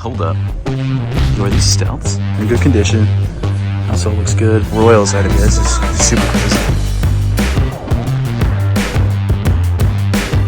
Hold up. Are these stealths? In good condition. Also looks good. Royal side of it. This is super crazy.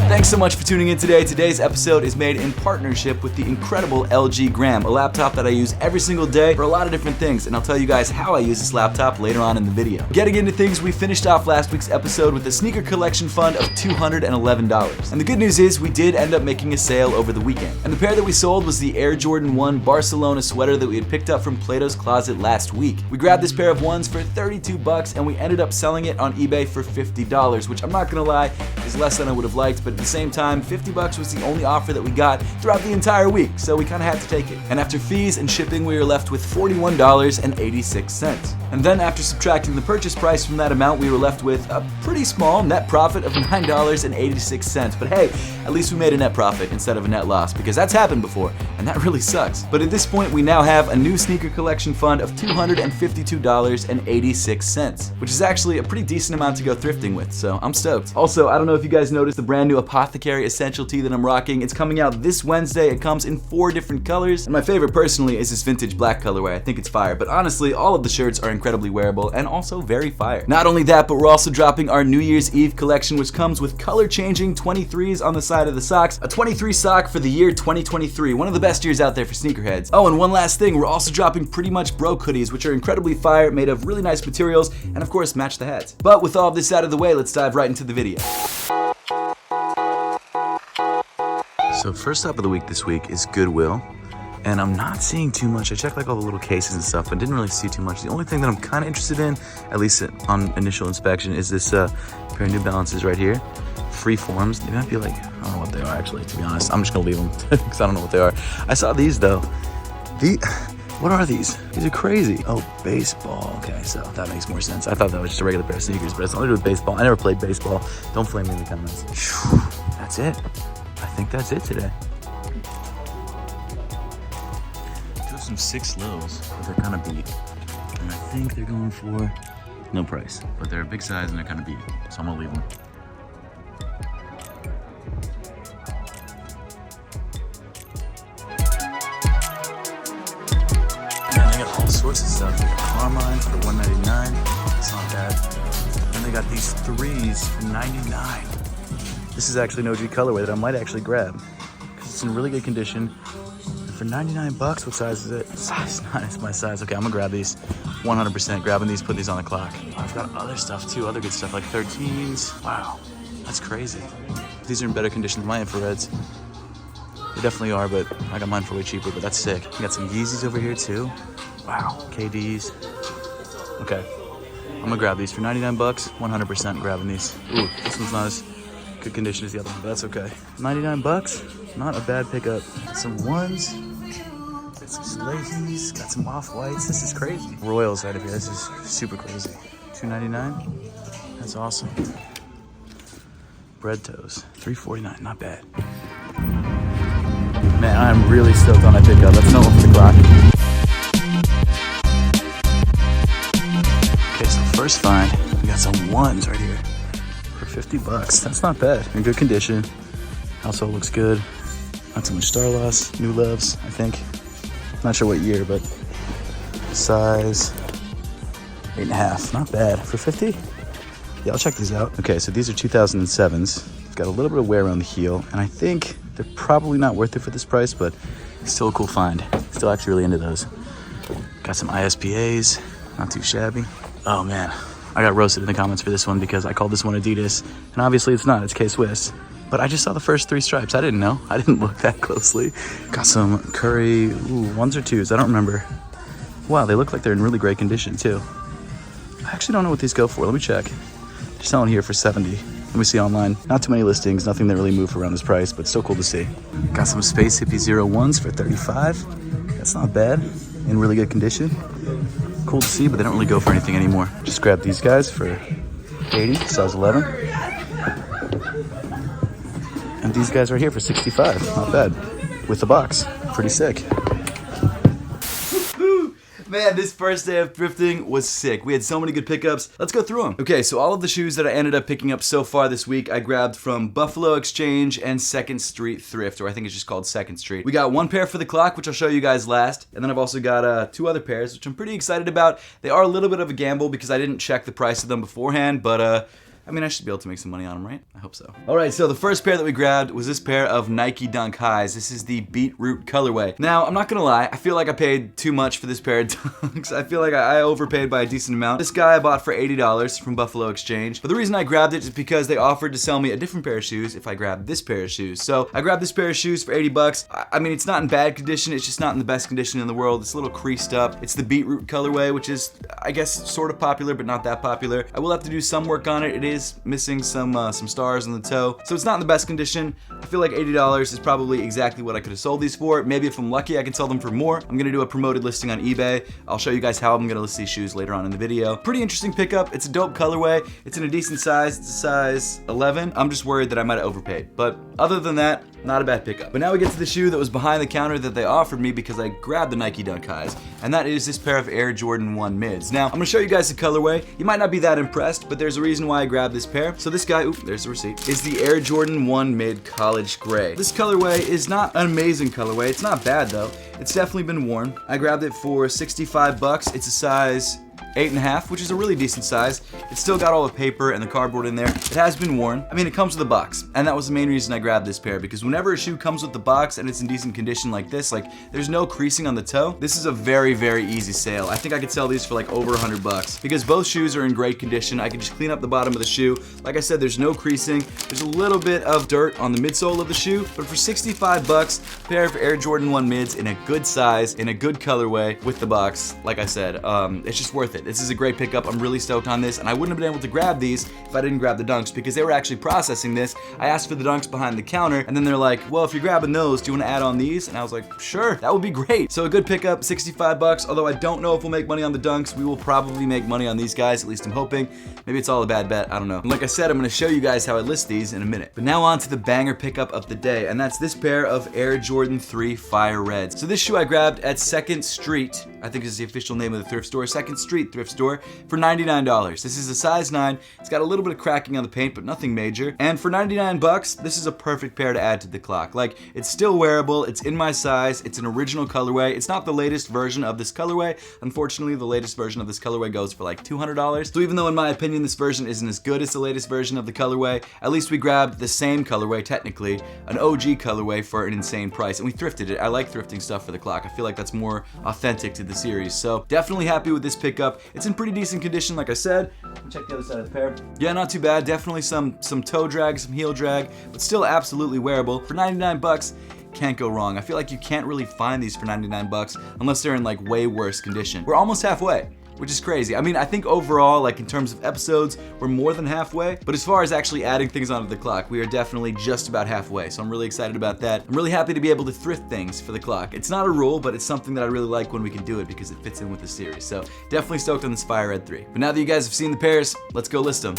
Thanks so much for tuning in today. Today's episode is made in partnership with the incredible LG Gram, a laptop that I use every single day for a lot of different things, and I'll tell you guys how I use this laptop later on in the video. Getting into things, we finished off last week's episode with a sneaker collection fund of $211. And the good news is we did end up making a sale over the weekend. And the pair that we sold was the Air Jordan 1 Barcelona sweater that we had picked up from Plato's Closet last week. We grabbed this pair of ones for $32 and we ended up selling it on eBay for $50, which I'm not gonna lie, is less than I would have liked, but at the same time, $50 was the only offer that we got throughout the entire week, so we kind of had to take it. And after fees and shipping, we were left with $41.86. And then after subtracting the purchase price from that amount, we were left with a pretty small net profit of $9.86. But hey, at least we made a net profit instead of a net loss, because that's happened before, and that really sucks. But at this point, we now have a new sneaker collection fund of $252.86, which is actually a pretty decent amount to go thrifting with, so I'm stoked. Also, I don't know if you guys noticed the brand new Apothecary Essential tee that I'm rocking. It's coming out this Wednesday. It comes in 4 different colors, and my favorite personally is this vintage black colorway. I think it's fire, but honestly, all of the shirts are incredibly wearable and also very fire. Not only that, but we're also dropping our New Year's Eve collection, which comes with color-changing 23s on the side of the socks, a 23 sock for the year 2023, one of the best years out there for sneakerheads. Oh, and one last thing, we're also dropping Pretty Much Broke hoodies, which are incredibly fire, made of really nice materials, and of course match the hats. But with all of this out of the way, let's dive right into the video. So first up of the week this week is Goodwill, and I'm not seeing too much. I checked like all the little cases and stuff, but didn't really see too much. The only thing that I'm kind of interested in, at least on initial inspection, is this pair of New Balances right here. Free forms. They might be like, I don't know what they are actually, to be honest. I'm just gonna leave them because I don't know what they are. I saw these though. What are these? These are crazy. Oh, baseball. Okay, so that makes more sense. I thought that was just a regular pair of sneakers, but it's nothing to do with baseball. I never played baseball. Don't flame me in the comments. Whew, that's it. I think that's it today. Do have some 6 lows, but they're kind of beat. And I think they're going for no price, but they're a big size and they're kind of beat, so I'm gonna leave them. Man, they got all sorts of stuff. They got Carmines for $199. It's not bad. And they got these 3s for $99. This is actually an OG colorway that I might actually grab because it's in really good condition. And for $99, what size is it? Size 9 is my size. Okay, I'm gonna grab these. 100% grabbing these, putting these on the clock. Oh, I've got other stuff too, other good stuff like 13s. Wow, that's crazy. These are in better condition than my infrareds. They definitely are, but I got mine for way cheaper, but that's sick. You got some Yeezys over here too. Wow, KDs. Okay, I'm gonna grab these for $99, 100% grabbing these. Ooh, this one's not as good condition as the other one, but that's okay. $99, not a bad pickup. Got some ones, got some Leahys, got some off-whites. This is crazy. Royal side of here, this is super crazy. $299, that's awesome. Bread toes, $349, not bad. Man, I'm really stoked on that pickup. That's no one for the clock. Okay, so first find, we got some ones right here. For $50, that's not bad. In good condition. Also looks good. Not too much star loss. New loves, I think. Not sure what year, but size 8.5. Not bad. For $50? Yeah, I'll check these out. Okay, so these are 2007s. It's got a little bit of wear around the heel, and I think they're probably not worth it for this price, but still a cool find. Still actually really into those. Got some ISPAs. Not too shabby. Oh man. I got roasted in the comments for this one because I called this one Adidas, and obviously it's not, it's K-Swiss. But I just saw the first 3 stripes. I didn't know. I didn't look that closely. Got some Curry, 1s or 2s, I don't remember. Wow, they look like they're in really great condition too. I actually don't know what these go for. Let me check. They're selling here for $70. Let me see online. Not too many listings, nothing that really moved around this price, but still cool to see. Got some Space Hippie 01s for $35. That's not bad. In really good condition. Cool to see, but they don't really go for anything anymore. Just grabbed these guys for $80, size 11. And these guys right here for $65, not bad. With the box, pretty sick. Man, this first day of thrifting was sick. We had so many good pickups. Let's go through them. Okay, so all of the shoes that I ended up picking up so far this week, I grabbed from Buffalo Exchange and 2nd Street Thrift, or I think it's just called 2nd Street. We got one pair for the clock, which I'll show you guys last, and then I've also got 2 other pairs, which I'm pretty excited about. They are a little bit of a gamble because I didn't check the price of them beforehand, but I mean, I should be able to make some money on them, right? I hope so. All right, so the first pair that we grabbed was this pair of Nike Dunk Highs. This is the Beetroot colorway. Now, I'm not gonna lie, I feel like I paid too much for this pair of dunks. I feel like I overpaid by a decent amount. This guy I bought for $80 from Buffalo Exchange. But the reason I grabbed it is because they offered to sell me a different pair of shoes if I grabbed this pair of shoes. So I grabbed this pair of shoes for 80 bucks. I mean, it's not in bad condition, it's just not in the best condition in the world. It's a little creased up. It's the Beetroot colorway, which is, I guess, sort of popular, but not that popular. I will have to do some work on it. It is missing some stars on the toe, so it's not in the best condition. I feel like $80 is probably exactly what I could have sold these for. Maybe if I'm lucky, I can sell them for more. I'm gonna do a promoted listing on eBay. I'll show you guys how I'm gonna list these shoes later on in the video. Pretty interesting pickup. It's a dope colorway. It's in a decent size. It's a size 11. I'm just worried that I might have overpaid, but other than that, not a bad pickup. But now we get to the shoe that was behind the counter that they offered me because I grabbed the Nike Dunk Highs, and that is this pair of Air Jordan 1 mids. Now, I'm gonna show you guys the colorway. You might not be that impressed, but there's a reason why I grabbed this pair. So this guy, oop, there's the receipt, is the Air Jordan 1 mid college gray. This colorway is not an amazing colorway. It's not bad though. It's definitely been worn. I grabbed it for 65 bucks. It's a size 8.5, which is a really decent size. It's still got all the paper and the cardboard in there. It has been worn. I mean, it comes with a box, and that was the main reason I grabbed this pair, because whenever a shoe comes with the box and it's in decent condition like this, like there's no creasing on the toe, this is a very, very easy sale. I think I could sell these for like over 100 bucks because both shoes are in great condition. I can just clean up the bottom of the shoe. Like I said, there's no creasing. There's a little bit of dirt on the midsole of the shoe, but for 65 bucks, a pair of Air Jordan 1 mids in a good size, in a good colorway with the box, like I said, it's just worth it. This is a great pickup. I'm really stoked on this, and I wouldn't have been able to grab these if I didn't grab the dunks because they were actually processing this. I asked for the dunks behind the counter, and then they're like, well, if you're grabbing those, do you want to add on these? And I was like, sure, that would be great. So a good pickup, 65 bucks, although I don't know if we'll make money on the dunks. We will probably make money on these guys, at least I'm hoping. Maybe it's all a bad bet, I don't know. And like I said, I'm going to show you guys how I list these in a minute. But now on to the banger pickup of the day, and that's this pair of Air Jordan 3 Fire Reds. So this shoe I grabbed at 2nd Street, I think is the official name of the thrift store, 2nd Street Thrift Store, for $99. This is a size 9. It's got a little bit of cracking on the paint, but nothing major. And for 99 bucks, this is a perfect pair to add to the clock. Like, it's still wearable, it's in my size, it's an original colorway. It's not the latest version of this colorway. Unfortunately, the latest version of this colorway goes for like $200. So even though in my opinion this version isn't as good as the latest version of the colorway, at least we grabbed the same colorway, technically, an OG colorway for an insane price, and we thrifted it. I like thrifting stuff for the clock. I feel like that's more authentic to the series. So definitely happy with this pickup. It's in pretty decent condition, like I said. Check the other side of the pair. Yeah, not too bad. Definitely some toe drag, some heel drag, but still absolutely wearable. For 99 bucks, can't go wrong. I feel like you can't really find these for 99 bucks unless they're in like way worse condition. We're almost halfway, which is crazy. I mean, I think overall, like in terms of episodes, we're more than halfway, but as far as actually adding things onto the clock, we are definitely just about halfway, so I'm really excited about that. I'm really happy to be able to thrift things for the clock. It's not a rule, but it's something that I really like when we can do it because it fits in with the series, so definitely stoked on this Fire Red 3. But now that you guys have seen the pairs, let's go list them.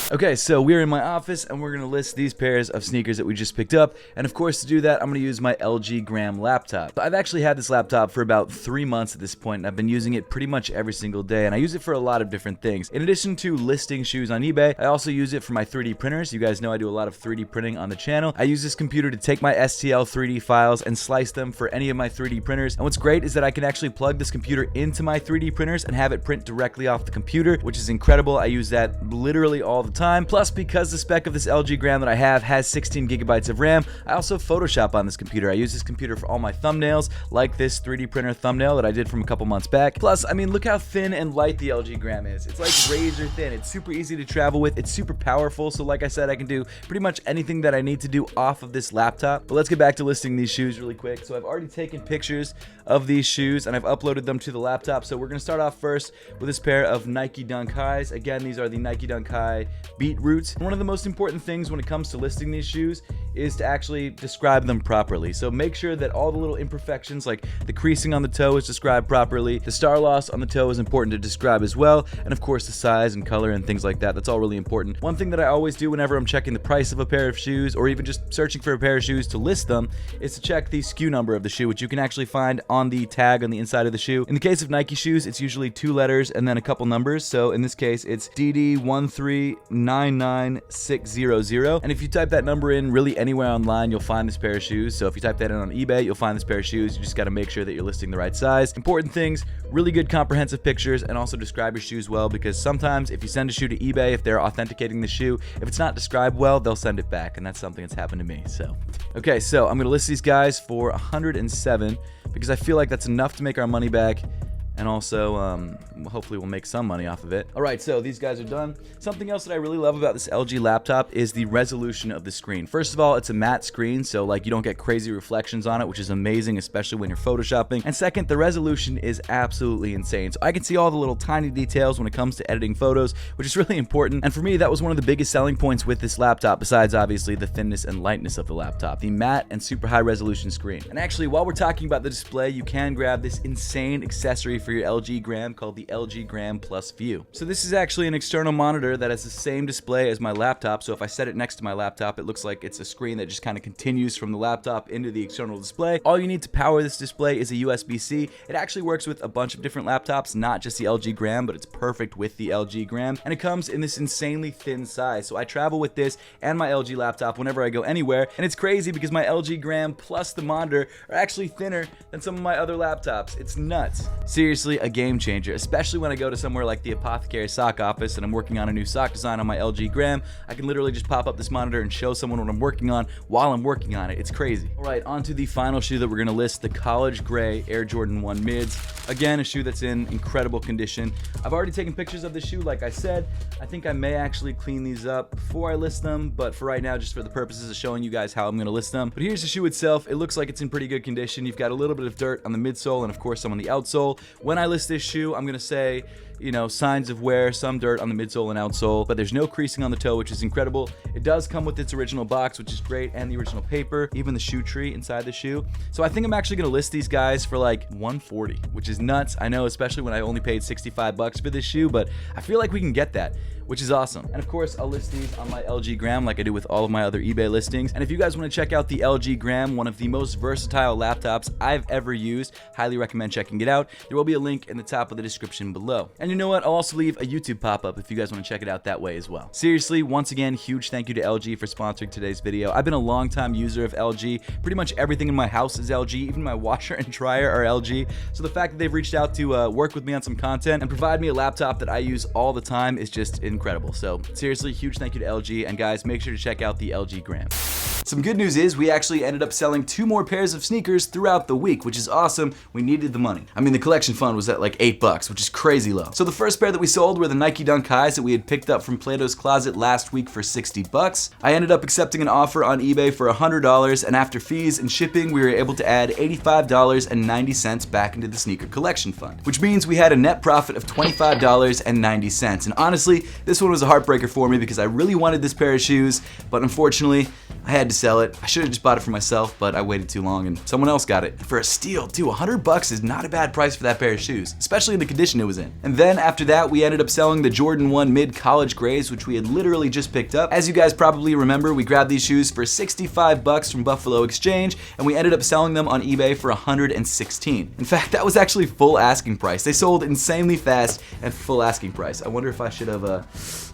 Okay, so we're in my office, and we're gonna list these pairs of sneakers that we just picked up, and of course, to do that, I'm gonna use my LG Gram laptop. I've actually had this laptop for about 3 months at this point, and I've been using it pretty much every single day, and I use it for a lot of different things. In addition to listing shoes on eBay, I also use it for my 3D printers. You guys know I do a lot of 3D printing on the channel. I use this computer to take my STL 3D files and slice them for any of my 3D printers, and what's great is that I can actually plug this computer into my 3D printers and have it print directly off the computer, which is incredible. I use that literally all the time. Plus, because the spec of this LG Gram that I have has 16 gigabytes of RAM, I also Photoshop on this computer. I use this computer for all my thumbnails, like this 3D printer thumbnail that I did from a couple months back. Plus, I mean, look how thin and light the LG Gram is. It's like razor thin. It's super easy to travel with. It's super powerful. So like I said, I can do pretty much anything that I need to do off of this laptop. But let's get back to listing these shoes really quick. So I've already taken pictures of these shoes and I've uploaded them to the laptop. So we're going to start off first with this pair of Nike Dunk Highs. Again, these are the Nike Dunk High Beetroot. One of the most important things when it comes to listing these shoes is to actually describe them properly. So make sure that all the little imperfections, like the creasing on the toe, is described properly. The star loss on the toe is important to describe as well, and of course the size and color and things like that. That's all really important. One thing that I always do whenever I'm checking the price of a pair of shoes, or even just searching for a pair of shoes to list them, is to check the SKU number of the shoe, which you can actually find on the tag on the inside of the shoe. In the case of Nike shoes, it's usually 2 letters and then a couple numbers. So in this case, it's DD1399600. And if you type that number in really anywhere online, you'll find this pair of shoes. So if you type that in on eBay, you'll find this pair of shoes. You just got to make sure that you're listing the right size. Important things, really good comprehensive pictures, and also describe your shoes well, because sometimes if you send a shoe to eBay, if they're authenticating the shoe, if it's not described well, they'll send it back, and that's something that's happened to me. So okay, so I'm gonna list these guys for 107 because I feel like that's enough to make our money back, and also hopefully we'll make some money off of it. All right, so these guys are done. Something else that I really love about this LG laptop is the resolution of the screen. First of all, it's a matte screen, so like you don't get crazy reflections on it, which is amazing, especially when you're photoshopping. And second, the resolution is absolutely insane. So I can see all the little tiny details when it comes to editing photos, which is really important. And for me, that was one of the biggest selling points with this laptop, besides obviously the thinness and lightness of the laptop, the matte and super high resolution screen. And actually, while we're talking about the display, you can grab this insane accessory for your LG Gram called the LG gram+view. So this is actually an external monitor that has the same display as my laptop. So if I set it next to my laptop, it looks like it's a screen that just kind of continues from the laptop into the external display. All you need to power this display is a USB-C. It actually works with a bunch of different laptops, not just the LG Gram, but it's perfect with the LG Gram. And it comes in this insanely thin size. So I travel with this and my LG laptop whenever I go anywhere. And it's crazy because my LG Gram plus the monitor are actually thinner than some of my other laptops. It's nuts. Seriously, a game changer, especially when I go to somewhere like the Apothecary sock office and I'm working on a new sock design on my LG Gram. I can literally just pop up this monitor and show someone what I'm working on while I'm working on it. It's crazy. All right, on to the final shoe that we're gonna list, the College Gray Air Jordan 1 Mids. Again, a shoe that's in incredible condition. I've already taken pictures of this shoe, like I said. I think I may actually clean these up before I list them, but for right now, just for the purposes of showing you guys how I'm gonna list them. But here's the shoe itself. It looks like it's in pretty good condition. You've got a little bit of dirt on the midsole and of course some on the outsole. When I list this shoe, I'm gonna say, you know, signs of wear, some dirt on the midsole and outsole, but there's no creasing on the toe, which is incredible. It does come with its original box, which is great, and the original paper, even the shoe tree inside the shoe. So I think I'm actually gonna list these guys for like 140, which is nuts. I know, especially when I only paid 65 bucks for this shoe, but I feel like we can get that, which is awesome. And of course, I'll list these on my LG Gram like I do with all of my other eBay listings. And if you guys want to check out the LG Gram, one of the most versatile laptops I've ever used, highly recommend checking it out. There will be a link in the top of the description below. And you know what? I'll also leave a YouTube pop-up if you guys want to check it out that way as well. Seriously, once again, huge thank you to LG for sponsoring today's video. I've been a long time user of LG. Pretty much everything in my house is LG. Even my washer and dryer are LG. So the fact that they've reached out to work with me on some content and provide me a laptop that I use all the time is just incredible. So seriously, huge thank you to LG, and guys, make sure to check out the LG Gram. Some good news is we actually ended up selling 2 more pairs of sneakers throughout the week, which is awesome. We needed the money. I mean, the collection fund was at like $8, which is crazy low. So the first pair that we sold were the Nike Dunk Highs that we had picked up from Plato's Closet last week for $60. I ended up accepting an offer on eBay for $100, and after fees and shipping, we were able to add $85.90 back into the sneaker collection fund, which means we had a net profit of $25.90. And honestly, this one was a heartbreaker for me because I really wanted this pair of shoes, but unfortunately, I had to sell it. I should have just bought it for myself, but I waited too long and someone else got it. For a steal, too, $100 is not a bad price for that pair of shoes, especially in the condition it was in. And then after that, we ended up selling the Jordan 1 Mid College Grays, which we had literally just picked up. As you guys probably remember, we grabbed these shoes for $65 from Buffalo Exchange, and we ended up selling them on eBay for $116. In fact, that was actually full asking price. They sold insanely fast at full asking price. I wonder if I should have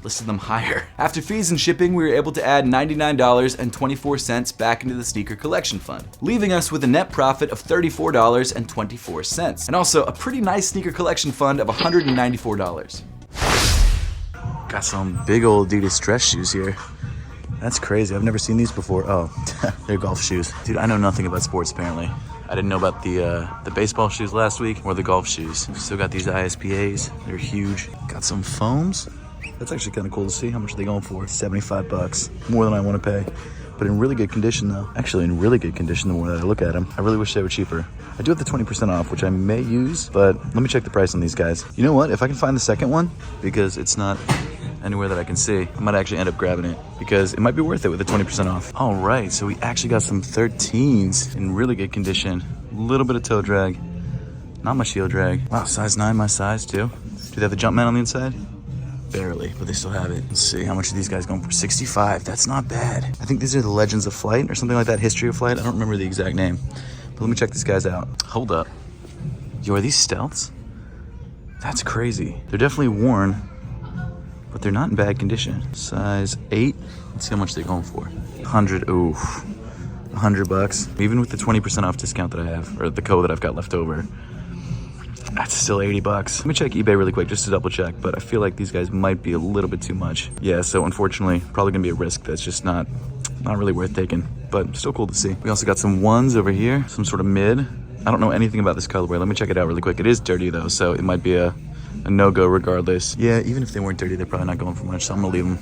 listed them higher. After fees and shipping, we were able to add $99.24 back into the sneaker collection fund, leaving us with a net profit of $34.24. And also a pretty nice sneaker collection fund of $194. Got some big old Adidas dress shoes here. That's crazy. I've never seen these before. Oh, they're golf shoes. Dude, I know nothing about sports apparently. I didn't know about the baseball shoes last week or the golf shoes. Still got these ISPAs. They're huge. Got some foams. That's actually kind of cool to see. How much are they going for? $75. More than I want to pay. But in really good condition though. Actually in really good condition the more that I look at them. I really wish they were cheaper. I do have the 20% off, which I may use, but let me check the price on these guys. You know what? If I can find the second one, because it's not anywhere that I can see. I might actually end up grabbing it because it might be worth it with the 20% off. All right, so we actually got some 13s in really good condition. A little bit of toe drag, not much heel drag. Wow, size 9, my size too. Do they have the Jumpman on the inside? Barely, but they still have it. Let's see, how much are these guys going for? 65, that's not bad. I think these are the Legends of Flight or something like that, History of Flight. I don't remember the exact name, but let me check these guys out. Hold up. Yo, are these stealths? That's crazy. They're definitely worn, but they're not in bad condition. Size 8, let's see how much they're going for. 100, ooh, $100. Even with the 20% off discount that I have, or the code that I've got left over, that's still 80 bucks. Let me check eBay really quick just to double check, but I feel like these guys might be a little bit too much. Yeah, so unfortunately, probably gonna be a risk that's just not really worth taking, but still cool to see. We also got some ones over here, some sort of mid. I don't know anything about this colorway. Let me check it out really quick. It is dirty though, so it might be a no-go regardless. Yeah, even if they weren't dirty, they're probably not going for much, so I'm gonna leave them.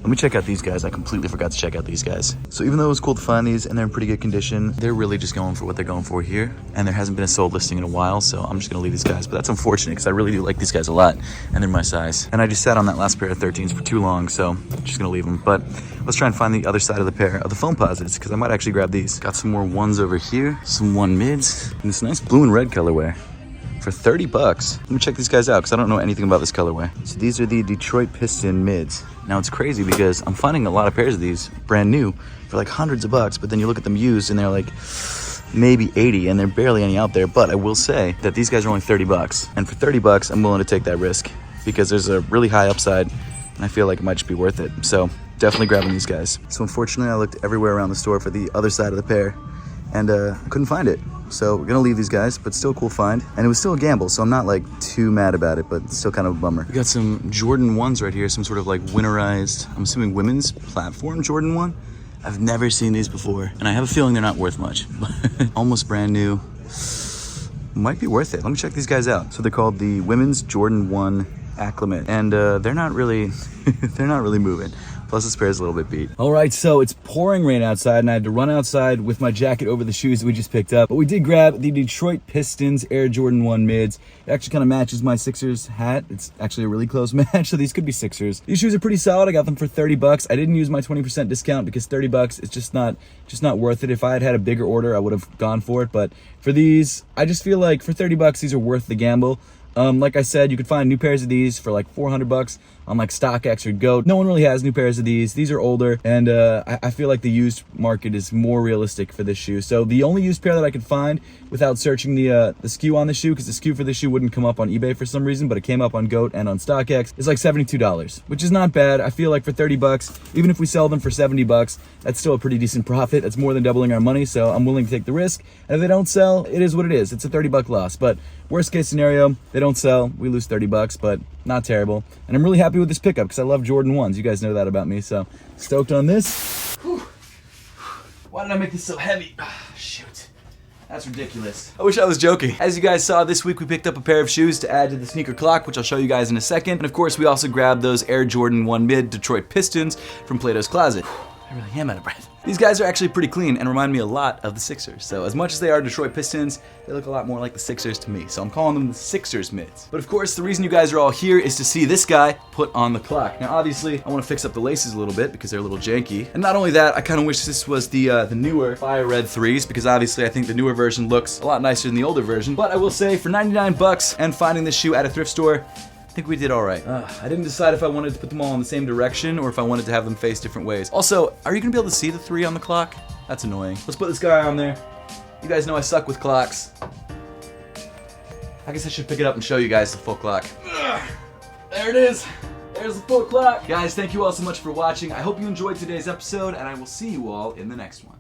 Let me check out these guys. I completely forgot to check out these guys. So even though it was cool to find these and they're in pretty good condition, they're really just going for what they're going for here. And there hasn't been a sold listing in a while, so I'm just gonna leave these guys. But that's unfortunate because I really do like these guys a lot and they're my size. And I just sat on that last pair of 13s for too long, so I'm just gonna leave them. But let's try and find the other side of the pair of the foam posits because I might actually grab these. Got some more ones over here, some one mids, and this nice blue and red colorway. For 30 bucks. Let me check these guys out because I don't know anything about this colorway. So these are the Detroit Piston mids. Now it's crazy because I'm finding a lot of pairs of these brand new for like hundreds of bucks, but then you look at them used and they're like maybe 80 and there are barely any out there. But I will say that these guys are only 30 bucks. And for 30 bucks, I'm willing to take that risk because there's a really high upside and I feel like it might just be worth it. So definitely grabbing these guys. So unfortunately, I looked everywhere around the store for the other side of the pair and I couldn't find it. So we're gonna leave these guys, but still cool find. And it was still a gamble, so I'm not like too mad about it, but it's still kind of a bummer. We got some Jordan 1s right here, some sort of like winterized, I'm assuming women's platform Jordan 1. I've never seen these before, and I have a feeling they're not worth much. Almost brand new. Might be worth it. Let me check these guys out. So they're called the Women's Jordan 1 Acclimate, and they're not really, they're not really moving. Plus this pair is a little bit beat. All right, so it's pouring rain outside and I had to run outside with my jacket over the shoes that we just picked up. But we did grab the Detroit Pistons Air Jordan 1 mids. It actually kind of matches my Sixers hat. It's actually a really close match, so these could be Sixers. These shoes are pretty solid. I got them for 30 bucks. I didn't use my 20% discount because 30 bucks is just not worth it. If I had had a bigger order, I would have gone for it. But for these, I just feel like for 30 bucks, these are worth the gamble. Like I said, you could find new pairs of these for like 400 bucks on like StockX or GOAT. No one really has new pairs of these. These are older, and I feel like the used market is more realistic for this shoe. So the only used pair that I could find without searching the SKU on the shoe, because the SKU for this shoe wouldn't come up on eBay for some reason, but it came up on GOAT and on StockX, is like $72, which is not bad. I feel like for 30 bucks, even if we sell them for 70 bucks, that's still a pretty decent profit. That's more than doubling our money, so I'm willing to take the risk. And if they don't sell, it is what it is. It's a 30 buck loss, but worst case scenario, they don't sell, we lose 30 bucks, but not terrible. And I'm really happy with this pickup because I love Jordan 1s. You guys know that about me, so stoked on this. Whew. Why did I make this so heavy? Shoot. That's ridiculous. I wish I was joking. As you guys saw, this week we picked up a pair of shoes to add to the sneaker clock, which I'll show you guys in a second. And of course, we also grabbed those Air Jordan 1 Mid Detroit Pistons from Plato's Closet. I really am out of breath. These guys are actually pretty clean and remind me a lot of the Sixers. So as much as they are Detroit Pistons, they look a lot more like the Sixers to me. So I'm calling them the Sixers mids. But of course, the reason you guys are all here is to see this guy put on the clock. Now, obviously, I want to fix up the laces a little bit because they're a little janky. And not only that, I kind of wish this was the newer Fire Red 3s because obviously I think the newer version looks a lot nicer than the older version. But I will say, for 99 bucks and finding this shoe at a thrift store, I think we did all right. I didn't decide if I wanted to put them all in the same direction or if I wanted to have them face different ways. Also, are you gonna be able to see the 3 on the clock? That's annoying. Let's put this guy on there. You guys know I suck with clocks. I guess I should pick it up and show you guys the full clock. There it is. There's the full clock. Guys, thank you all so much for watching. I hope you enjoyed today's episode, and I will see you all in the next one.